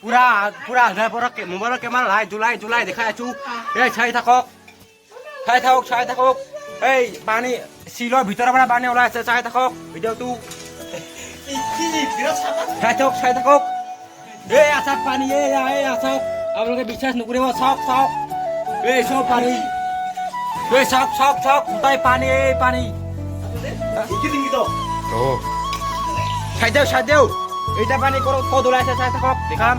পুৰা আধাৰ পৰা মোবাইলৰ কেমেৰা জুলাই দেখাই আছো এই চাই থাকক এই পানী শিলৰ ভিতৰৰ পৰা পানী ওলাই আছে চাই থাকক ভিডিঅ'টো চাই থাকক এই আছাক পানী এই আছাক আপোনালোকে বিশ্বাস নকৰিব চাওক এই চব পানী এই চাওক গোটাই পানী এই পানী চাই দেও এইটা পানী ক'ত ওলাইছে চাই থাকক দেখাম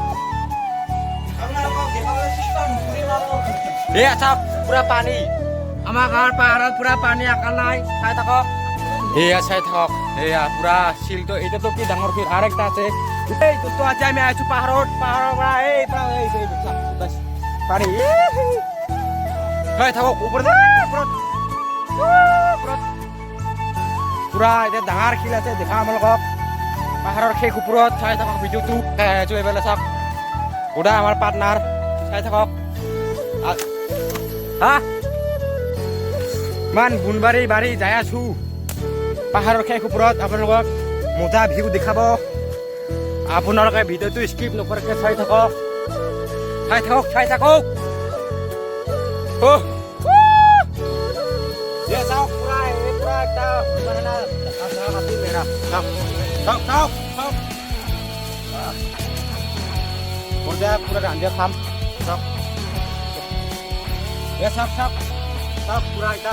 এই চাওক পুৰা পানী আমাৰ গাঁৱৰ পাহাৰত পুৰা পানী আকাল নাই চাই থাকক চাই থাকক পুৰা শিলটো এইটোতো কি ডাঙৰ শিল আৰু একটা আছে এইটোতো আজি আমি আহিছো পাহাৰৰ পৰা এই পানী চাই থাকক ওপৰত পুৰা এতিয়া ডাঙৰ শিল আছে দেখাম আপোনালোকক পাহাৰৰ শেষ ওপৰত চাই থাকক ভিডিঅ'টো আছো এইফালে চাওক ওদা আমাৰ পাৰ্টনাৰ চাই থাকক ইমান বুনবাৰী যাই আছো পাহাৰৰ শেষ ওপৰত আপোনালোকক মজা ভিউ দেখাব আপোনালোকে ভিডিঅ'টো স্কিপ নকৰাকৈ চাই থাকক চাওক পুৰা একটা পুৰা ৰান্ধি খাম চাওক পুৰা এটা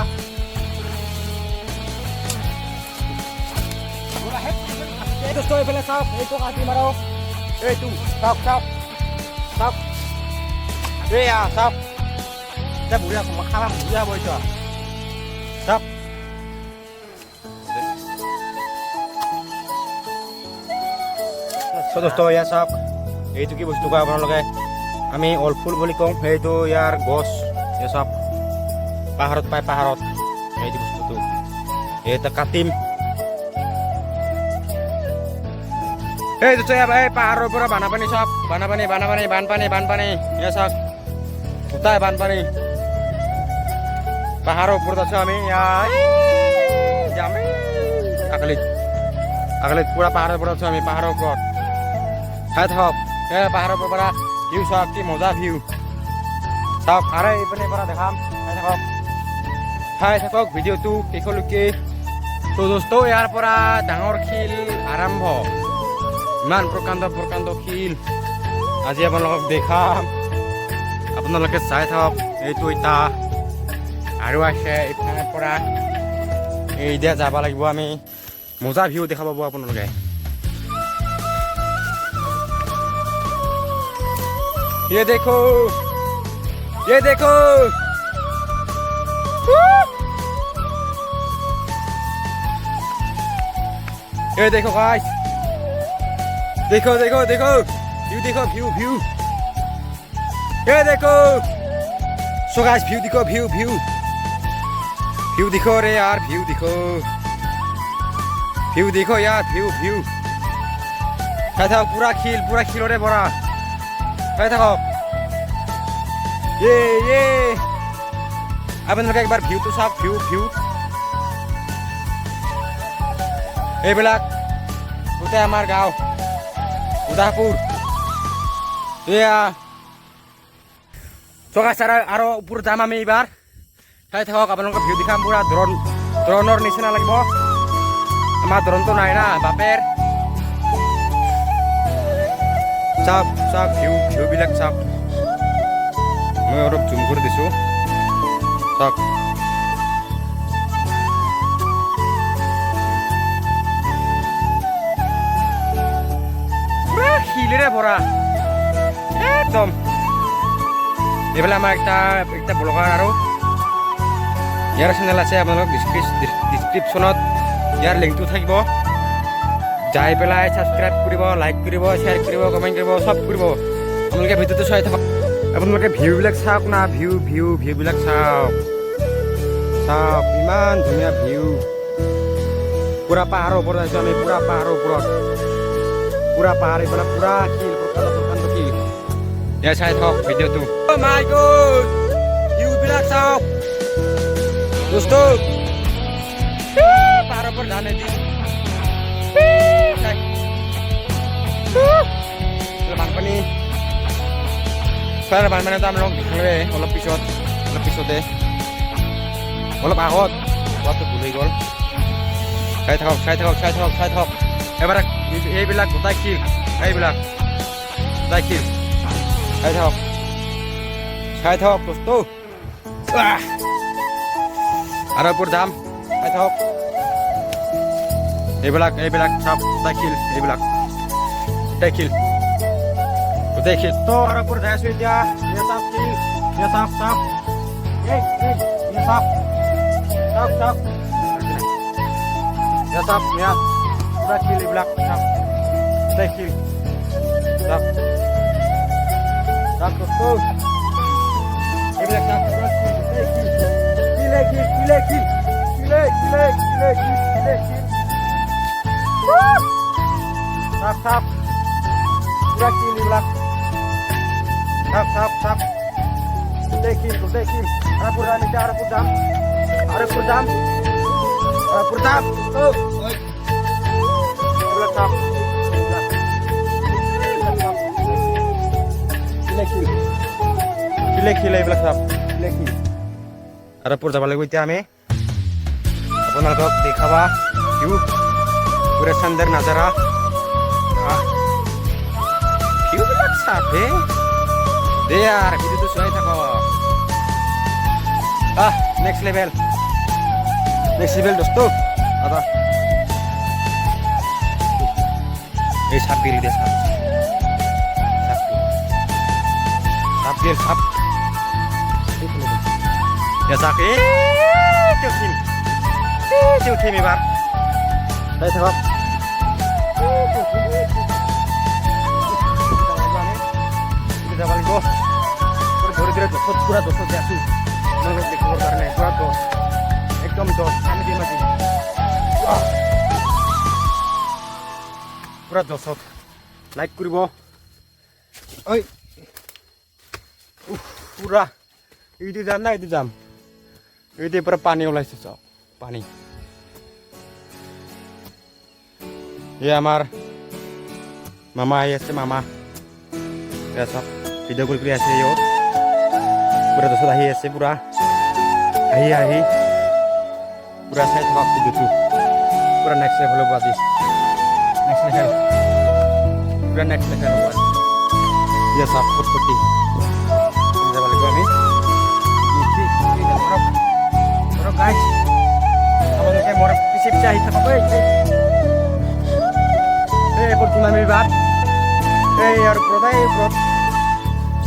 এইফালে চাওক এইটো কাটি মাৰো এইটো চাওক এয়া চাওক এতিয়া বুঢ়া খাবা বুঢ়া বৈছ চাওক দোস্ত এয়া চাওক এইটো কি বস্তু কয় আপোনালোকে আমি অলফুল বুলি কওঁ সেইটো ইয়াৰ গছ চাওক পাহাৰত পায় পাহাৰত এইটো বস্তুটো এটা কাটিম এইটো এই পাহাৰৰ পৰা বানপানী চাওক বানপানী এয়া চাওক গোটাই বানপানী পাহাৰৰ ওপৰত আছো আমি আগলিত পুৰা পাহাৰৰ ওপৰত আছো আমি পাহাৰৰ ওপৰত চাই থাকক পাহাৰৰ পৰা ভিউ চাওক কি মজা ভিউ চাওক আৰু এইপিনে পৰা দেখাম চাই থাকক ভিডিঅ'টো শেষলৈকে দোস্ত ইয়াৰ পৰা ডাঙৰ শিল আৰম্ভ ইমান প্ৰকাণ্ড শিল আজি আপোনালোকক দেখাম আপোনালোকে চাই থাকক এইটো এটা আৰু আছে এইফালৰ পৰা এই দিয়া যাব লাগিব আমি মজা ভিউ দেখা পাব আপোনালোকে ये देखो ये देखो गाइस देखो व्यू ये देखो सो गाइस व्यू देखो रे यार व्यू देखो यार व्यू था पूरा खिल रे भरा চাই থাকক আপোনালোকে একবাৰ ভিউটো চাওক ভিউ এইবিলাক গোটেই আমাৰ গাঁও উদাপুৰ এয়া চকাচাৰ আৰু ওপৰত যাম আমি এইবাৰ চাই থাকক আপোনালোকক ভিউ দেখাম পুৰা ড্ৰোনৰ নিচিনা লাগিব আমাৰ ড্ৰোনটো নাই না বাপেৰ চাওক ভিউ বিলাক চাওক মই অলপ জুম কৰি দিছো চাওক পুৰা শিলেৰে ভৰা একদম এইফালে আমাৰ একটা ব্লগাৰ আৰু ইয়াৰ চেনেল আছে আপোনালোক ডিছক্ৰিপশ্যনত ইয়াৰ লিংকটো থাকিব যাই পেলাই ছাবস্ক্ৰাইব কৰিব লাইক কৰিব শ্বেয়াৰ কৰিব কমেণ্ট কৰিব চব কৰিব আপোনালোকে ভিডিঅ'টো চাই থাকক আপোনালোকে ভিউবিলাক চাওক না ভিউবিলাক চাওক ইমান ধুনীয়া ভিউ পুৰা পাহাৰৰ ওপৰত আছো আমি পুৰা পাহাৰৰ ওপৰত পুৰা পাহাৰ এইফালে পুৰা শিল প্ৰকাণ্ড শিল এয়া চাই থাকক ভিডিঅ'টো মাই গড ভিউবিলাক চাওক দোস্ত পাহাৰৰ ওপৰত ধান বানপানী বানপানীটো আমি দেখালোৱে অলপ পিছতে অলপ আগত কোৱাটো ভুল হৈ গ'ল। চাই থাকক এবাৰ এইবিলাক গোটাই শিল এইবিলাক গোটাই শিল চাই থাকক বস্তু আৰু ওপৰত যাম চাই থাকক এইবিলাক চাপ গোটাই শিল এইবিলাক গোটাই শিল তো আৰু ওপৰত যাই আছো এতিয়া চাপ পুৰা শিল এইবিলাক চাপ গোটাই শিল চাপ বস্তু এইবিলাক চাপ চাপ পুৰা শিল এইবিলাক চাপ গোটেই শিল আৰু পুৰা নিচা আৰু পুৰ যাম এইবিলাক চাপ শিল এইবিলাক চাপ আৰু পুৰ যাব লাগিব এতিয়া আমি আপোনালোকক দেখাবা ভিউ পুৰা চান্দৰ নাজাৰা ভিউবিলাক চাপ দে यार ভিডিওটো চাই থাকক নেক্সট লেভেল দোস্ত দাদা এই সাপ গেলি দে সাপ ya sakit udah bar saya sabab kita balik bos ধরে পুরা দোষ আসি খবর কারণে পুরা দোষ একদম দোষ আমি দিয়ে মাঝি পুরা দোষ লাইক করব ওই পুরা এইটো যাম না এইটো যাম এইটো পুরা পানী ওলাইছে সব পানী ये আমার মামা আহি আছে মামা সব ভিডিও কৰি আছে ইও পুরা দোষ আহি আছে পুরা আহি পুরা চাই থাকক ভিডিওটো পুরা নেক্সট লেভেল হ'ব আজি পুরা নেক্সট লেভেল হ'ব আজি ইয়া সব ফুটফুটি যাব লাগিব আমি বড় গাছ আমাদেরকে বড় পিছে আহি থাকক এই প্রতিমা মিলবার এই আর প্রদায়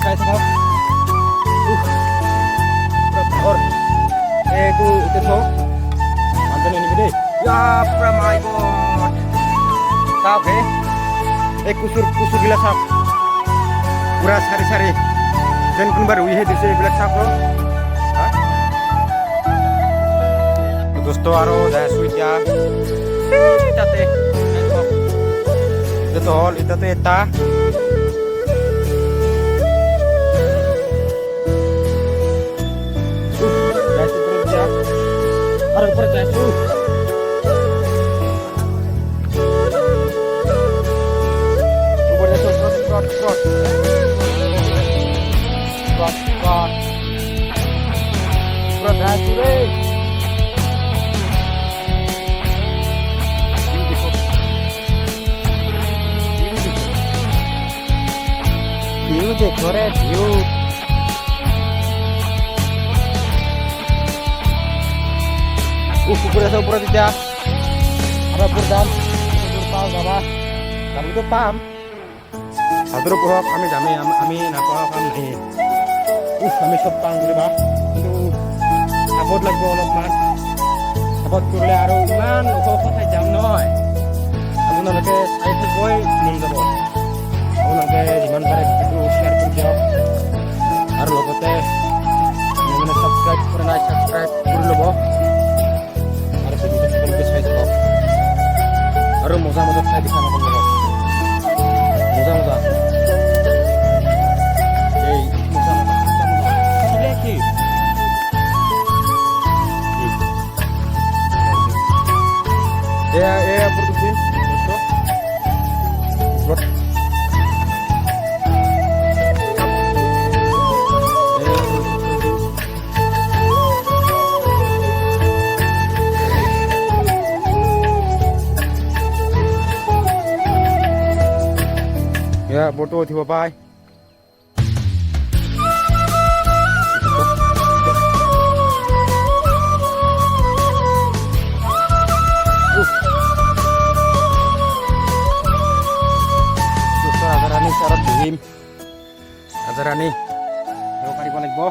চাই থাকক और itu tuh mantan ini gede ya my god sap kusur gila sap pura sari dan kembar wih dise bilak sap lo dosto aro jaya suitya tate betul itu tuh eta Aduh, percaya tuh. View decorate view. Pura tidak ada purdam pal baba kamu itu paham satu purok kami napa kami kami sepang gitu bah itu abot lagi olokman abot kurle aro iman kok saya jam noy aku nake saya tuh boy nunggu aku nake diman kare itu share kerja aro logote mana subscribe kurlo boh aduh moza saya bisa makan moza moza lagi ya produksi বটো উঠিব পাই আজাৰাণী চাৰত বহিম আজাৰাণী যাব পাৰিব লাগিব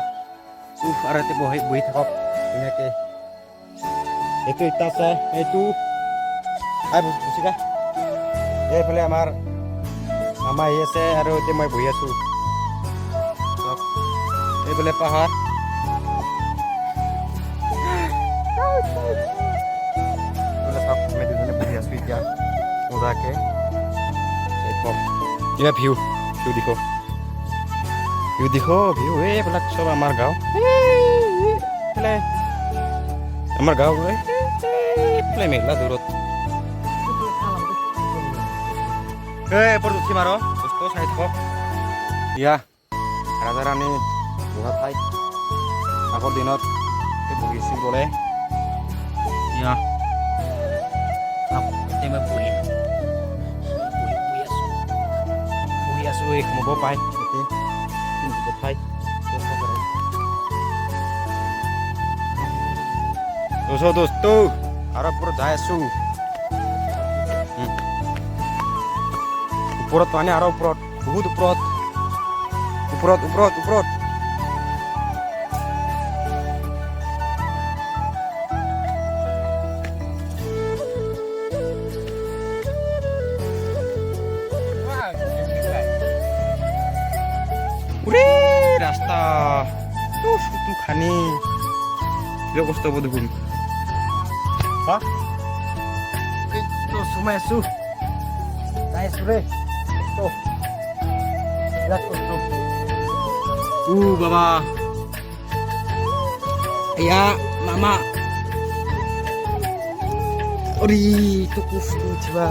আৰু ইয়াতে বহি থাকক ধুনীয়াকৈ এইটো ইটা আছে এইটো বুজিছা এইফালে আমাৰ মামা আহি আছে আৰু এতিয়া মই বহি আছোঁ এইফালে পাহাৰ আমি দুজনে বহি আছোঁ এতিয়া মজাকৈ এয়া ভিউ দেখো ভিউ এইবিলাক চব আমাৰ গাঁও আমাৰ গাঁও এইফালে মেঘলা দূৰত এপৰত উঠিম আৰু বস্তু চাই থাকক ইয়া ৰাজাৰাণী বহা ঠাইত আগৰ দিনত বহিছিল বোলে ইয়া মই বহি আছোঁ এই সোমাব পাই ঠাই দোস্ত আৰু ওপৰত যাই আছোঁ ওপৰত মানে আৰু ওপৰত বহুত ওপৰত ৰাস্তা খানি কষ্ট হ'ব দেখোন সোমাই আছো যাই আছো ৰে বাবা এয়া মামা অৰি তো কষ্ট উঠিবা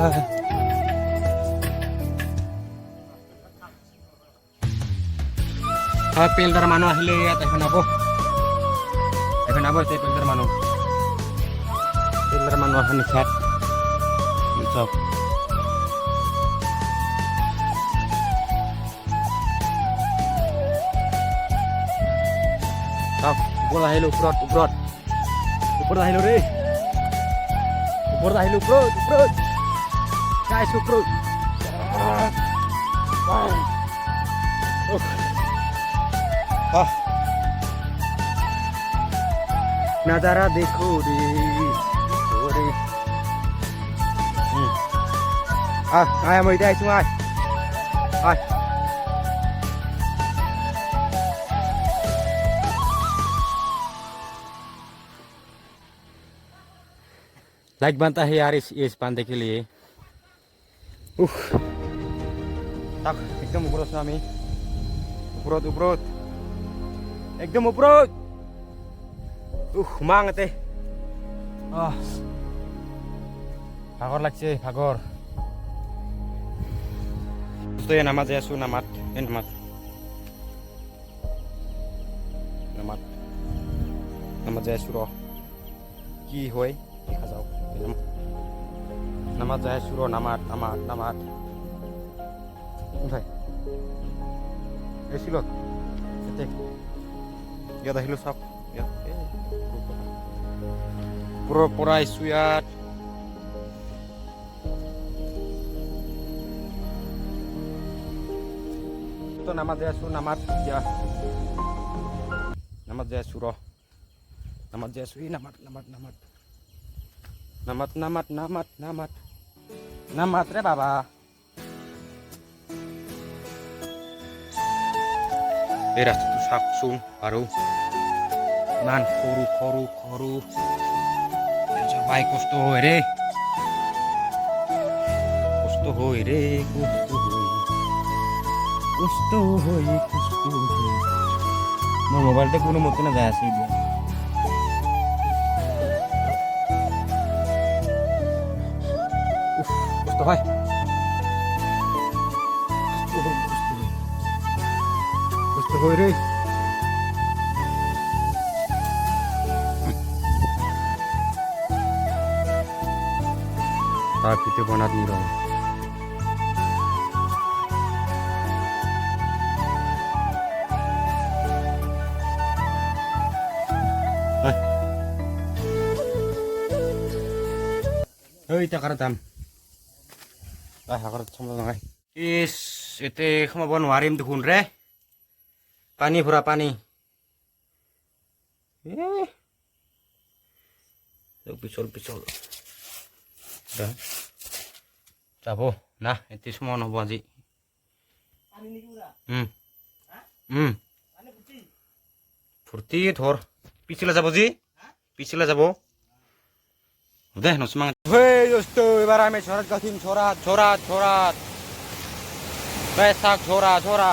পেলদাৰ মানুহ আহিলে ইয়াত এখন আব এতিয়া পেলদাৰ মানুহ অহা নিশাত চব ওপৰত আহিলোঁ ওপৰত আহিলোঁ ৰে ওপৰত গাইছ ওপৰত नजारा देखो रे ai mời đây xuống ai like बनता है यार इस बांधे के लिए tak एकदम ऊपर आमी ऊपर एकदम ऊपर মাঙতে ভাগৰ লাগছে ভাগৰ নামাত যাই আছো নামাত যাই আছো ৰ কি হয় দেখা যাওক নামাত যাই আছো ৰ নামাত উঠাই এছিলত ইয়াত আহিলোঁ চাওক পুরো পড়াই সুয়াত তো নামাজ যাই আছো নামাজ যাই আছো র নামাজ যাই আছো নামাজ রে বাবা এই রাস্তাটো চাওকচোন আৰু ইমান সৰু ভাই কষ্ট হয় রে মোর মোবাইলটা কোনো মতে না যায় আছে কষ্ট হয় রে তার ভিতরে বনাত নি রং এটা কার দাম আগর সময় নাই ইস এতে খামাব নোৱাৰিম দেখোন ৰে পানী ভরা পানী পিছল পিছল যাব না এতে সময় নহব আজি ফুর্তি ধর পিছলে যাব জি পিছলে যাব দে নসমাং হেই দোস্ত এবার আমি ছরাত গাথিম ছরাত ছরাত ছরাত বেসাক ছরা ছরা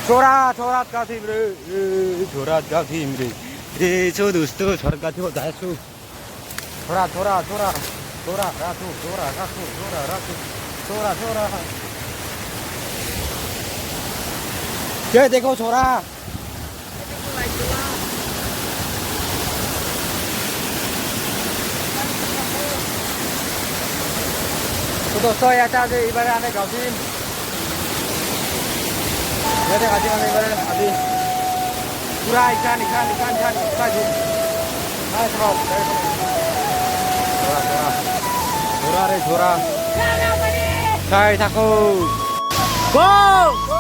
ছরা ছরাত গাথিম রে ছরাত গাথিম রে রে ছো দোস্ত ছরাত গাথিব যাইছো ছরা ছরা ছরা ছরা রাখো ছরা রাখো ছরা রাখো ছরা ছরা কে দেখো ছরা তো দোস্ত এটা যে এবারে আমি গাছিম এটা গাছি আমি এবারে আজি পুরা ইখান ইখান ইখান ইখান গাছি হ্যাঁ সব ছোরা ছোরা ছোরা রে ছোরা খাই থাকো গো